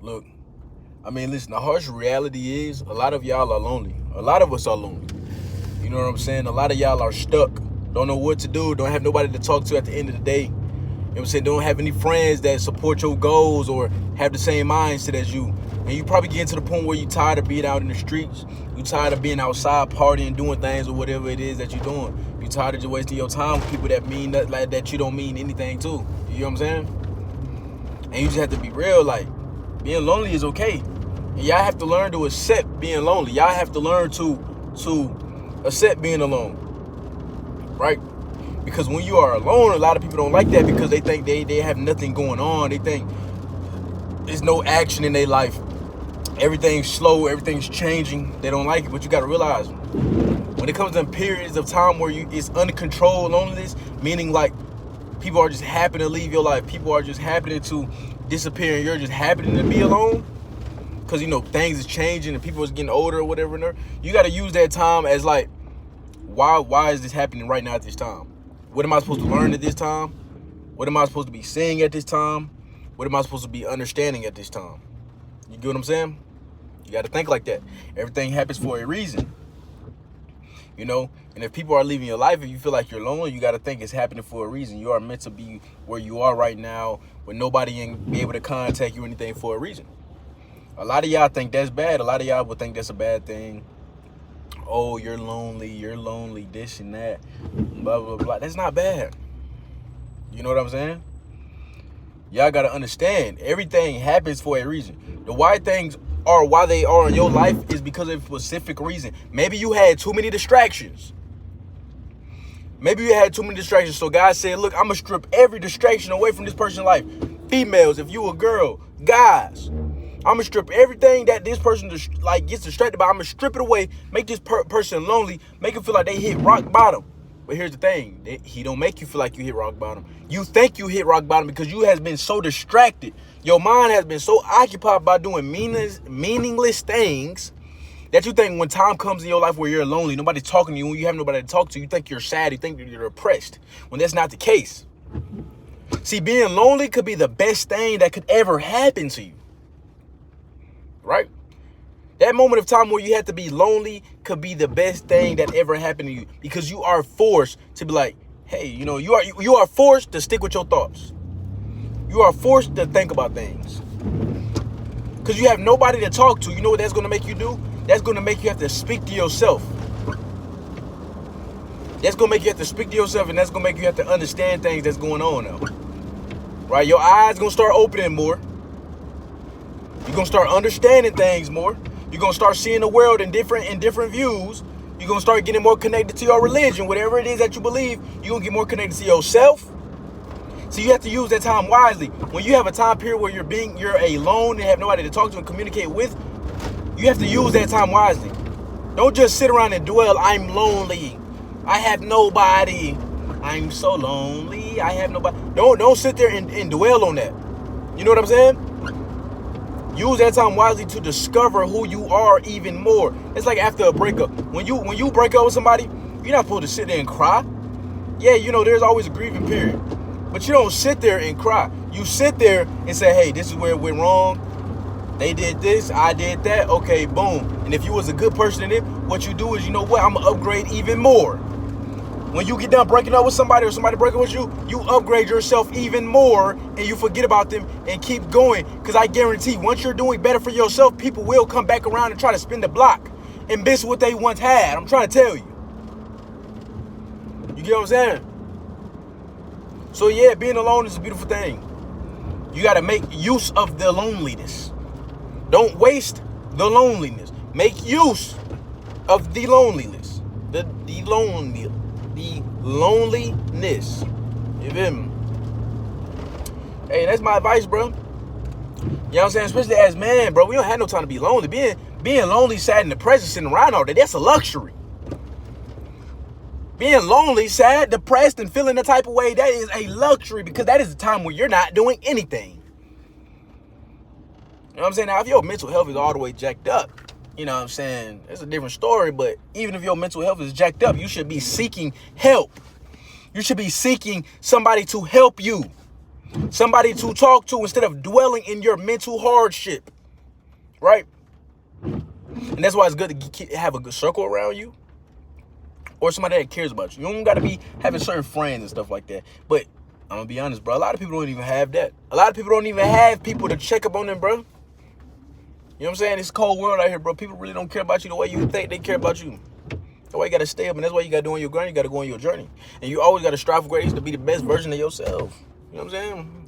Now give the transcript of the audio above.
Look, I mean, listen, the harsh reality is a lot of y'all are lonely. A lot of us are lonely. You know what I'm saying? A lot of y'all are stuck. Don't know what to do. Don't have nobody to talk to at the end of the day. You know what I'm saying? Don't have any friends that support your goals or have the same mindset as you. And you probably get to the point where you're tired of being out in the streets. You're tired of being outside partying, doing things or whatever it is that you're doing. You're tired of just wasting your time with people that mean that, like, that you don't mean anything to. You know what I'm saying? And you just have to be real. Like, being lonely is okay. And y'all have to learn to accept being lonely. Y'all have to learn to accept being alone. Right? Because when you are alone, a lot of people don't like that because they think they have nothing going on. They think there's no action in their life. Everything's slow, everything's changing. They don't like it, but you gotta realize when it comes to periods of time where it's uncontrolled loneliness, meaning like people are just happy to leave your life, people are just happening to disappear, and you're just happening to be alone because you know things is changing and people is getting older or whatever. You gotta use that time as like, why is this happening right now at this time? What am I supposed to learn at this time? What am I supposed to be seeing at this time? What am I supposed to be understanding at this time? You get what I'm saying? You got to think like that. Everything happens for a reason. You know? And if people are leaving your life and you feel like you're lonely, you got to think it's happening for a reason. You are meant to be where you are right now with nobody and be able to contact you or anything for a reason. A lot of y'all think that's bad. A lot of y'all would think that's a bad thing. Oh, you're lonely, this and that, blah, blah, blah. That's not bad. You know what I'm saying? Y'all got to understand, everything happens for a reason. The why things are why they are in your life is because of a specific reason. Maybe you had too many distractions. So God said, look, I'm going to strip every distraction away from this person's life. Females, if you a girl, guys, I'm going to strip everything that this person gets distracted by. I'm going to strip it away, make this person lonely, make them feel like they hit rock bottom. But here's the thing. He don't make you feel like you hit rock bottom. You think you hit rock bottom because you has been so distracted. Your mind has been so occupied by doing meaningless things that you think when time comes in your life where you're lonely, nobody's talking to you, when you have nobody to talk to, you think you're sad, you think you're depressed, when that's not the case. See, being lonely could be the best thing that could ever happen to you. Right? That moment of time where you have to be lonely could be the best thing that ever happened to you because you are forced to be like, hey, you know, you are forced to stick with your thoughts. You are forced to think about things because you have nobody to talk to. You know what that's going to make you do? That's going to make you have to speak to yourself. That's going to make you have to speak to yourself, and that's going to make you have to understand things that's going on now. Right? Your eyes going to start opening more. You're going to start understanding things more. You're going to start seeing the world in different views. You're going to start getting more connected to your religion. Whatever it is that you believe, you're going to get more connected to yourself. So you have to use that time wisely. When you have a time period where you're alone and have nobody to talk to and communicate with, you have to use that time wisely. Don't just sit around and dwell, I'm lonely. I have nobody. I'm so lonely. I have nobody. Don't sit there and dwell on that. You know what I'm saying? Use that time wisely to discover who you are even more. It's like after a breakup. When you break up with somebody, you're not supposed to sit there and cry. Yeah, you know, there's always a grieving period. But you don't sit there and cry. You sit there and say, hey, this is where it went wrong. They did this, I did that. Okay, boom. And if you was a good person in it, what you do is, you know what, I'm going to upgrade even more. When you get done breaking up with somebody or somebody breaking with you, you upgrade yourself even more and you forget about them and keep going. Because I guarantee once you're doing better for yourself, people will come back around and try to spin the block and miss what they once had. I'm trying to tell you. You get what I'm saying? So yeah, being alone is a beautiful thing. You got to make use of the loneliness. Don't waste the loneliness. Make use of the loneliness. The loneliness. You feel me? Hey, that's my advice, bro. You know what I'm saying? Especially as man, bro. We don't have no time to be lonely. Being lonely, sad, and depressed, sitting around all day, that's a luxury. Being lonely, sad, depressed, and feeling the type of way, that is a luxury because that is the time where you're not doing anything. You know what I'm saying? Now, if your mental health is all the way jacked up, you know what I'm saying, it's a different story, but even if your mental health is jacked up, you should be seeking help. You should be seeking somebody to help you, somebody to talk to instead of dwelling in your mental hardship. right? And that's why it's good to have a good circle around you, or somebody that cares about you. You don't got to be having certain friends and stuff like that. But I'm gonna be honest, bro. A lot of people don't even have that. A lot of people don't even have people to check up on them, bro. You know what I'm saying? It's a cold world out here, bro. People really don't care about you the way you think they care about you. That's why you gotta stay up, and that's why you gotta do on your grind. You gotta go on your journey, and you always gotta strive for greatness to be the best version of yourself. You know what I'm saying?